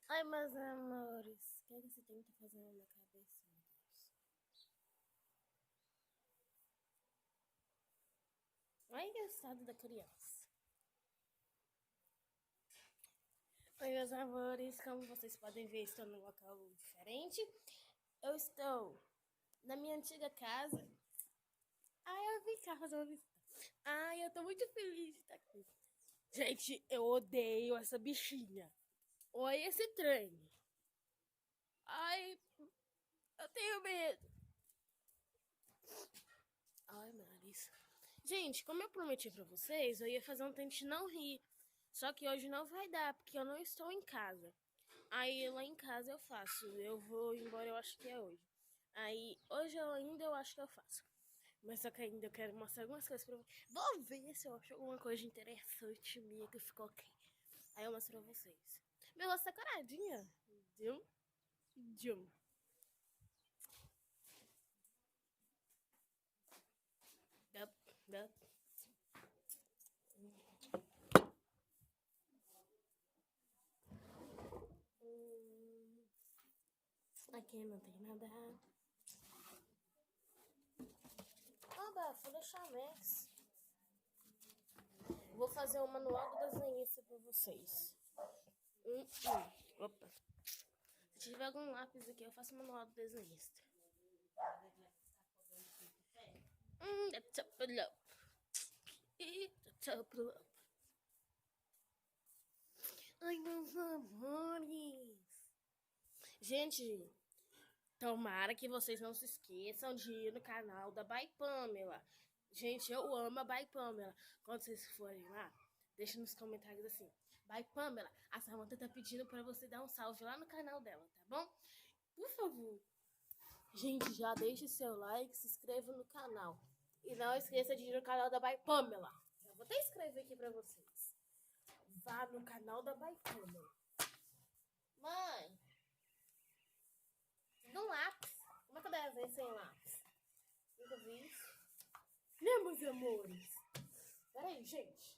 Ai, meus amores, o que é que esse trem tá fazendo na minha cabeça, meu Deus? Olha o estado da criança. Oi, meus amores, como vocês podem ver, estou num local diferente. Eu estou na minha antiga casa. Ai, eu vim cá fazer uma visita. Ai, eu tô muito feliz de estar aqui. Gente, eu odeio essa bichinha. Olha esse trem. Ai, eu tenho medo. Ai, meu nariz. Gente, como eu prometi pra vocês, eu ia fazer um tente não rir. Só que hoje não vai dar, porque eu não estou em casa. Aí lá em casa eu faço. Eu vou embora, eu acho que é hoje. Aí hoje eu acho que eu faço. Mas só que ainda eu quero mostrar algumas coisas pra vocês. Vou ver se eu acho alguma coisa interessante minha que ficou ok. Aí eu mostro pra vocês. Meu rosto tá coradinha. Dum, dum. Dup, dup. Hum, aqui não tem nada. Ah, folha Chamex. Vou fazer o manual do desenhista pra vocês. Opa. Se tiver algum lápis aqui, eu faço o manual do desenhista. That's up and up. That's up and up. Ai, meus amores. Gente, tomara que vocês não se esqueçam de ir no canal da By Pamela. Gente, eu amo a By Pamela. Quando vocês forem lá, deixa nos comentários assim. By Pamela, a Samantha tá pedindo pra você dar um salve lá no canal dela, tá bom? Por favor. Gente, já deixe seu like, se inscreva no canal. E não esqueça de ir no canal da By Pamela. Já vou até escrever aqui pra vocês. Vá no canal da By Pamela. Mãe, no lápis. Como é que eu desenho sem lápis? Nunca vi isso. Né, meus amores? Peraí, gente.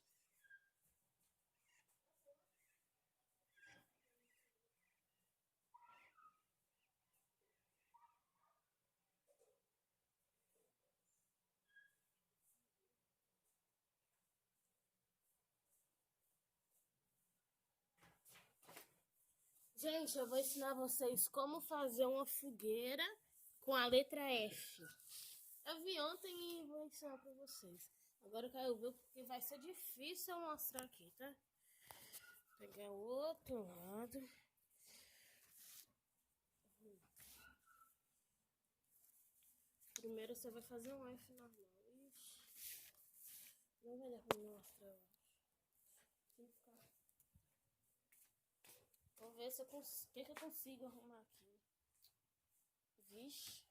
Gente, eu vou ensinar vocês como fazer uma fogueira com a letra F. Eu vi ontem e vou ensinar pra vocês. Agora eu quero ver porque vai ser difícil eu mostrar aqui, tá? Pegar o outro lado. Primeiro você vai fazer um F normal. Ixi, não vai dar pra me mostrar, eu acho. Vou ver se eu que eu consigo arrumar aqui. Vixe.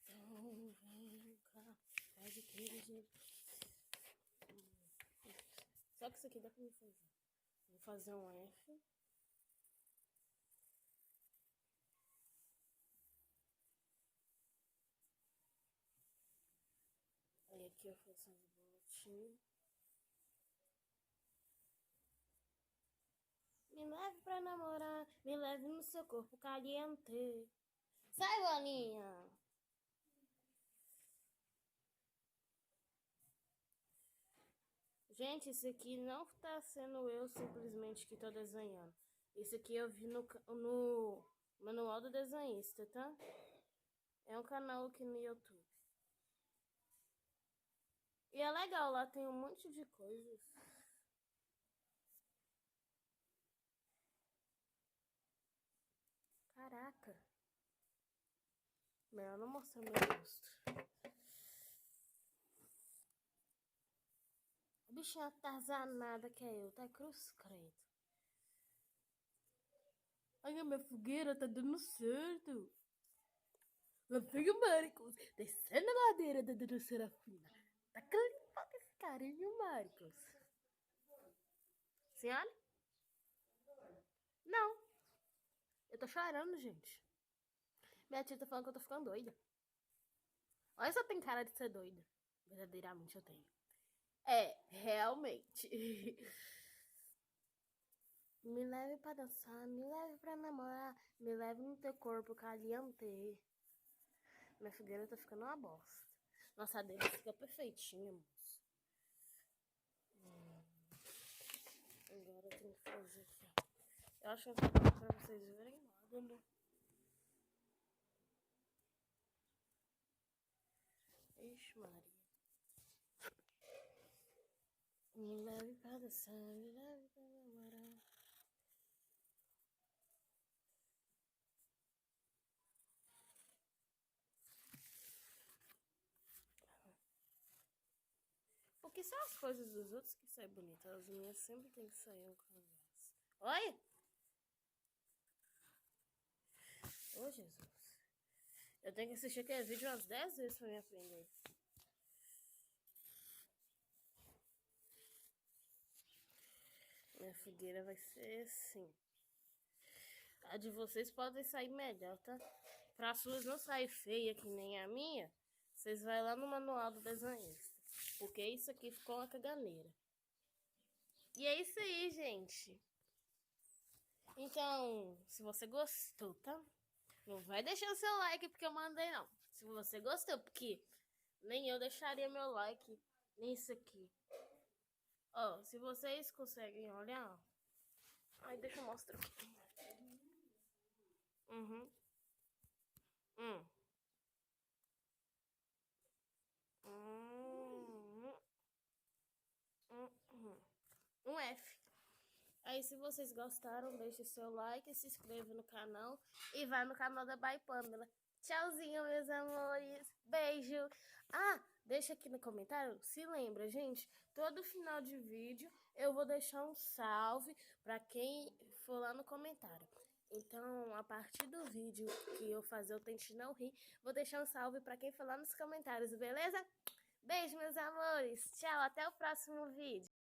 Então vem cá, pede queijo. Só que isso aqui dá pra me fazer. Vou fazer um F. Aí aqui eu faço as boletinhas. Me leve pra namorar, me leve no seu corpo caliente. Sai, bolinha! Gente, isso aqui não tá sendo eu simplesmente que tô desenhando. Isso aqui eu vi no Manual do Desenhista, tá? É um canal aqui no YouTube. E é legal, lá tem um monte de coisas. Caraca. Melhor não mostrar meu rosto. A bichinha atazanada que é eu, tá cruz credo. Olha, minha fogueira tá dando certo. Lá vem o Marcos, descendo a ladeira da Dona Serafina. Tá limpando esse carinho, Marcos. Senhora? Não. Eu tô chorando, gente. Minha tia tá falando que eu tô ficando doida. Olha, só tem cara de ser doida. Verdadeiramente eu tenho. É, realmente. Me leve pra dançar, me leve pra namorar, me leve no teu corpo caliente. Minha fogueira tá ficando uma bosta. Nossa, a dele fica perfeitinha, moço. Agora eu tenho que fazer aqui, ó. Eu acho que eu vou fazer pra vocês verem nada, né? Ixi, Maria. Me leve pra dançar, me leve pra namorar. Porque são as coisas dos outros que saem bonitas. As minhas sempre tem que sair um cangaço. Olha! Ô, Jesus. Eu tenho que assistir aquele vídeo umas 10 vezes pra me aprender. Minha fogueira vai ser assim. A de vocês podem sair melhor, tá? Para as suas não sair feia que nem a minha, vocês vão lá no manual do desenhista. Porque isso aqui ficou uma caganeira. E é isso aí, gente. Então, se você gostou, tá? Não vai deixar o seu like porque eu mandei, não. Se você gostou, porque nem eu deixaria meu like nisso aqui. Ó, se vocês conseguem olhar... Ai, deixa eu mostrar aqui. Uhum. Hum. Um F. Aí, se vocês gostaram, deixe seu like, se inscreva no canal e vai no canal da By Pamela. Tchauzinho, meus amores. Beijo. Ah, deixa aqui no comentário, se lembra, gente, todo final de vídeo eu vou deixar um salve para quem for lá no comentário. Então, a partir do vídeo que eu fazer o Tente Não Rir, vou deixar um salve para quem for lá nos comentários, beleza? Beijo, meus amores. Tchau, até o próximo vídeo.